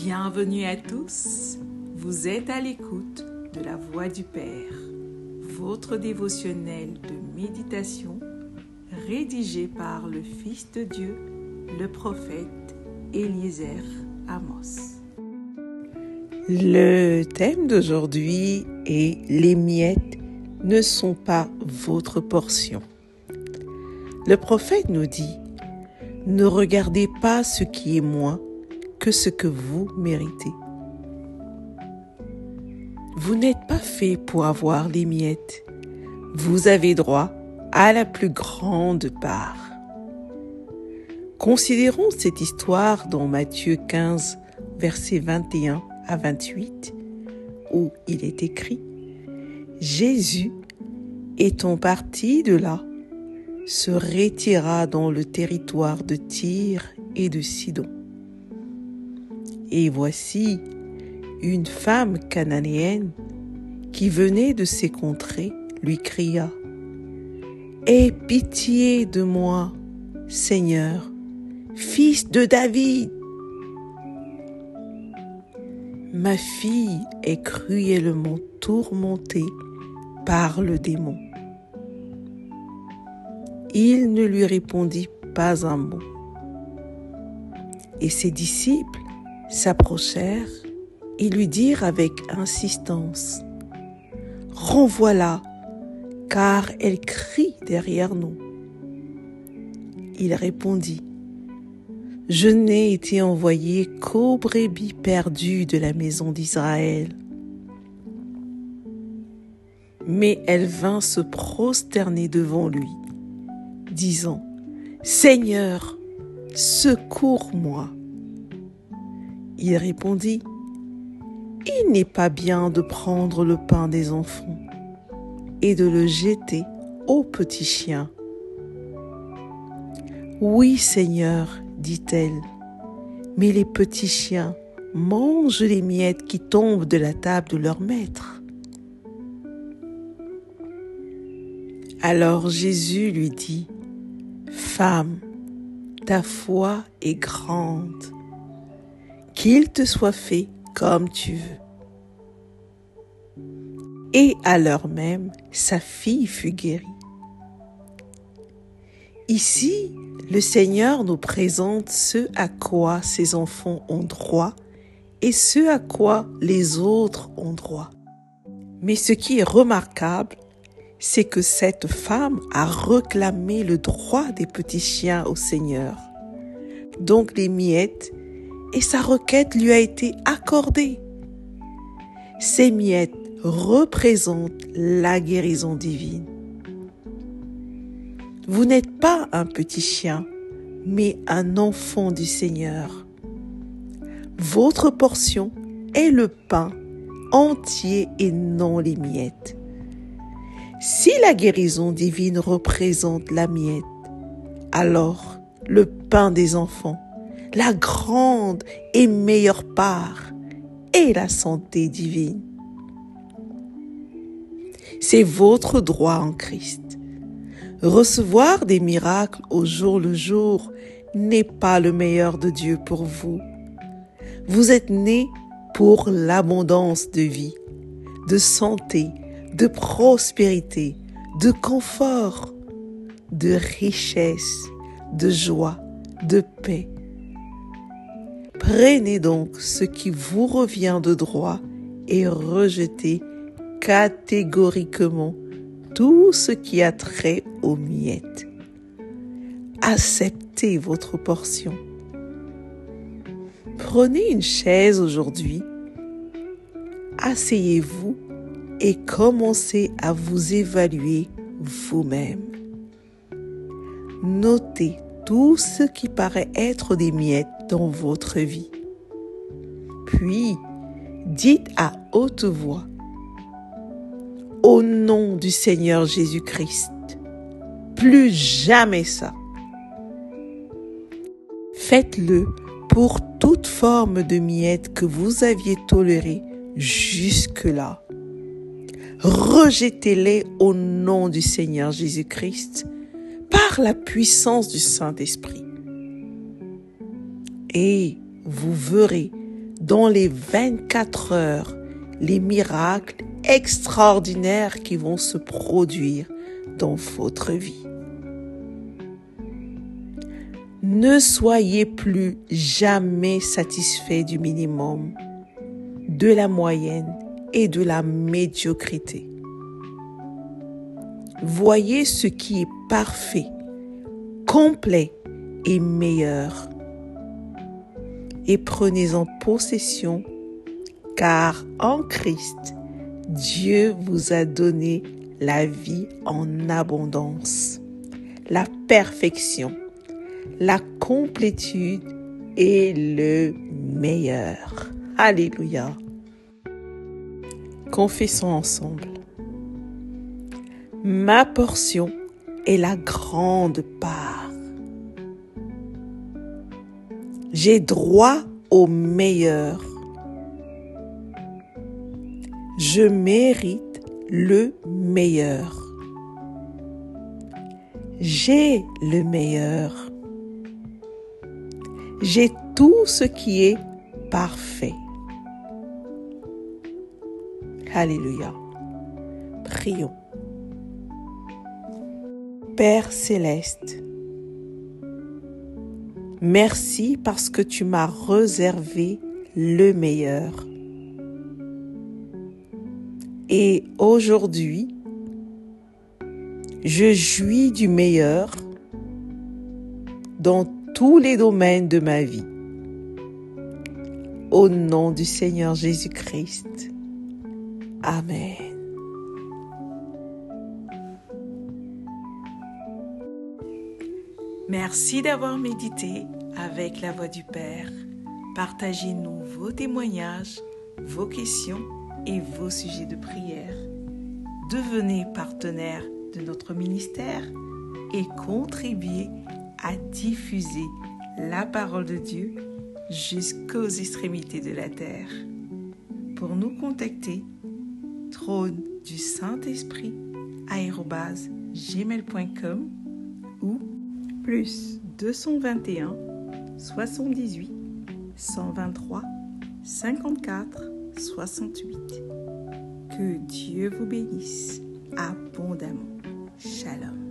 Bienvenue à tous, vous êtes à l'écoute de la Voix du Père, votre dévotionnel de méditation rédigé par le Fils de Dieu, le prophète Eliezer Amos. Le thème d'aujourd'hui est « Les miettes ne sont pas votre portion ». Le prophète nous dit « Ne regardez pas ce qui est moins que ce que vous méritez ». Vous n'êtes pas fait pour avoir les miettes. Vous avez droit à la plus grande part. Considérons cette histoire dans Matthieu 15, versets 21 à 28, où il est écrit « Jésus, étant parti de là, se retira dans le territoire de Tyr et de Sidon. Et voici une femme cananéenne qui venait de ces contrées lui cria « Aie pitié de moi, Seigneur, fils de David. Ma fille est cruellement tourmentée par le démon. » Il ne lui répondit pas un mot. Et ses disciples s'approchèrent et lui dirent avec insistance « Renvoie-la, car elle crie derrière nous. » Il répondit « Je n'ai été envoyé qu'aux brebis perdues de la maison d'Israël. » Mais elle vint se prosterner devant lui, disant « Seigneur, secours-moi. » Il répondit « Il n'est pas bien de prendre le pain des enfants et de le jeter aux petits chiens. » « Oui, Seigneur, dit-elle, mais les petits chiens mangent les miettes qui tombent de la table de leur maître. » Alors Jésus lui dit « Femme, ta foi est grande, qu'il te soit fait comme tu veux. » Et à l'heure même, sa fille fut guérie. Ici, le Seigneur nous présente ce à quoi ses enfants ont droit et ce à quoi les autres ont droit. Mais ce qui est remarquable, c'est que cette femme a réclamé le droit des petits chiens au Seigneur, donc les miettes, et sa requête lui a été accordée. Ces miettes représentent la guérison divine. Vous n'êtes pas un petit chien, mais un enfant du Seigneur. Votre portion est le pain entier et non les miettes. Si la guérison divine représente la miette, alors le pain des enfants, la grande et meilleure part, est la santé divine. C'est votre droit en Christ. Recevoir des miracles au jour le jour n'est pas le meilleur de Dieu pour vous. Vous êtes nés pour l'abondance de vie, de santé, de prospérité, de confort, de richesse, de joie, de paix. Prenez donc ce qui vous revient de droit et rejetez catégoriquement tout ce qui a trait aux miettes. Acceptez votre portion. Prenez une chaise aujourd'hui, asseyez-vous et commencez à vous évaluer vous-même. Notez tout ce qui paraît être des miettes dans votre vie. Puis, dites à haute voix « Au nom du Seigneur Jésus-Christ, plus jamais ça !» Faites-le pour toute forme de miettes que vous aviez tolérées jusque-là. Rejetez-les au nom du Seigneur Jésus-Christ par la puissance du Saint-Esprit. Et vous verrez dans les 24 heures les miracles extraordinaires qui vont se produire dans votre vie. Ne soyez plus jamais satisfait du minimum, de la moyenne et de la médiocrité. Voyez ce qui est parfait, complet et meilleur. Et prenez-en possession, car en Christ, Dieu vous a donné la vie en abondance, la perfection, la complétude et le meilleur. Alléluia. Confessons ensemble. Ma portion est la grande part. J'ai droit au meilleur. Je mérite le meilleur. J'ai le meilleur. J'ai tout ce qui est parfait. Alléluia. Prions. Père céleste, merci parce que tu m'as réservé le meilleur. Et aujourd'hui, je jouis du meilleur dans tous les domaines de ma vie. Au nom du Seigneur Jésus-Christ. Amen. Merci d'avoir médité avec la Voix du Père. Partagez-nous vos témoignages, vos questions et vos sujets de prière. Devenez partenaire de notre ministère et contribuez à diffuser la parole de Dieu jusqu'aux extrémités de la terre. Pour nous contacter, trône du Saint-Esprit @gmail.com ou plus 221 78 123 54 68. Que Dieu vous bénisse abondamment. Shalom.